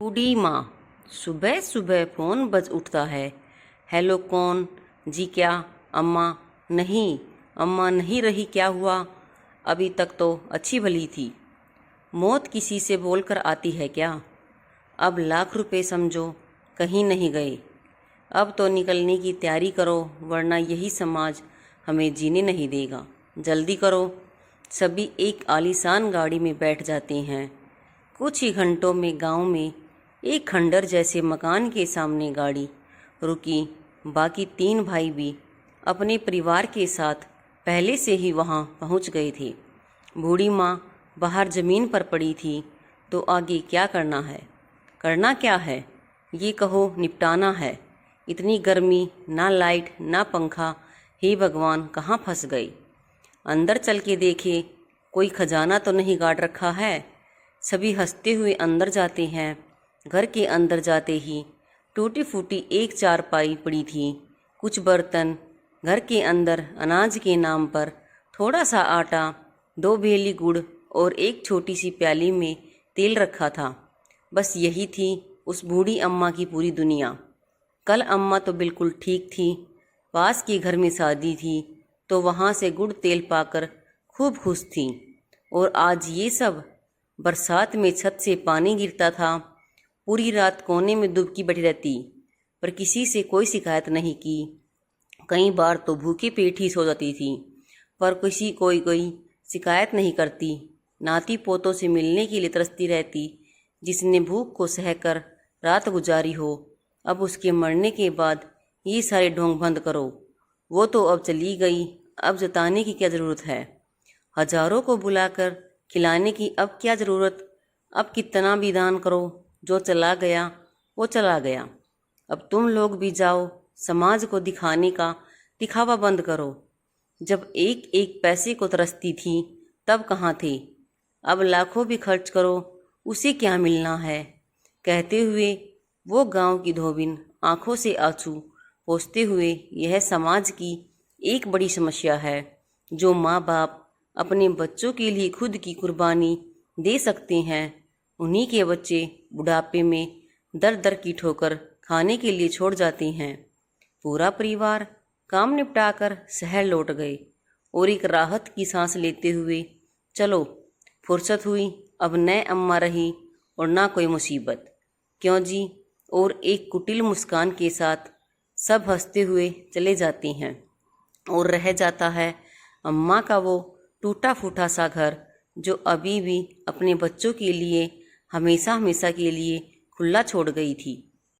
बूढ़ी माँ। सुबह सुबह फ़ोन बज उठता है। हेलो, कौन जी? क्या अम्मा? नहीं अम्मा नहीं रही, क्या हुआ? अभी तक तो अच्छी भली थी। मौत किसी से बोलकर आती है क्या? अब लाख रुपए समझो कहीं नहीं गए। अब तो निकलने की तैयारी करो, वरना यही समाज हमें जीने नहीं देगा। जल्दी करो। सभी एक आलीशान गाड़ी में बैठ जाते हैं। कुछ ही घंटों में गांव में एक खंडर जैसे मकान के सामने गाड़ी रुकी। बाकी 3 भाई भी अपने परिवार के साथ पहले से ही वहां पहुंच गए थे। बूढ़ी माँ बाहर ज़मीन पर पड़ी थी। तो आगे क्या करना है? करना क्या है ये कहो, निपटाना है। इतनी गर्मी, ना लाइट ना पंखा। हे भगवान, कहाँ फंस गए? अंदर चल के देखे, कोई खजाना तो नहीं गाड़ रखा है। सभी हंसते हुए अंदर जाते हैं। घर के अंदर जाते ही टूटी फूटी एक चारपाई पड़ी थी, कुछ बर्तन, घर के अंदर अनाज के नाम पर थोड़ा सा आटा, 2 भेली गुड़ और एक छोटी सी प्याली में तेल रखा था। बस यही थी उस बूढ़ी अम्मा की पूरी दुनिया। कल अम्मा तो बिल्कुल ठीक थी। पास के घर में शादी थी तो वहाँ से गुड़ तेल पाकर खूब खुश थी। और आज ये सब, बरसात में छत से पानी गिरता था, पूरी रात कोने में दुबकी बैठी रहती, पर किसी से कोई शिकायत नहीं की। कई बार तो भूखे पेट ही सो जाती थी, पर कोई शिकायत नहीं करती। नाती पोतों से मिलने के लिए तरसती रहती, जिसने भूख को सहकर रात गुजारी हो। अब उसके मरने के बाद ये सारे ढोंग बंद करो। वो तो अब चली गई, अब जताने की क्या ज़रूरत है? हजारों को बुलाकर खिलाने की अब क्या ज़रूरत? अब कितना भी दान करो, जो चला गया वो चला गया। अब तुम लोग भी जाओ, समाज को दिखाने का दिखावा बंद करो। जब एक एक पैसे को तरसती थी तब कहाँ थे? अब लाखों भी खर्च करो, उसे क्या मिलना है? कहते हुए वो गांव की धोबिन आंखों से आंसू पोंछते हुए, यह समाज की एक बड़ी समस्या है। जो माँ बाप अपने बच्चों के लिए खुद की कुर्बानी दे सकते हैं, उन्हीं के बच्चे बुढ़ापे में दर दर की ठोकर खाने के लिए छोड़ जाते हैं। पूरा परिवार काम निपटाकर शहर लौट गए और एक राहत की सांस लेते हुए, चलो फुर्सत हुई, अब न अम्मा रही और ना कोई मुसीबत। क्यों जी? और एक कुटिल मुस्कान के साथ सब हंसते हुए चले जाते हैं और रह जाता है अम्मा का वो टूटा फूटा सा घर, जो अभी भी अपने बच्चों के लिए हमेशा हमेशा के लिए खुला छोड़ गई थी।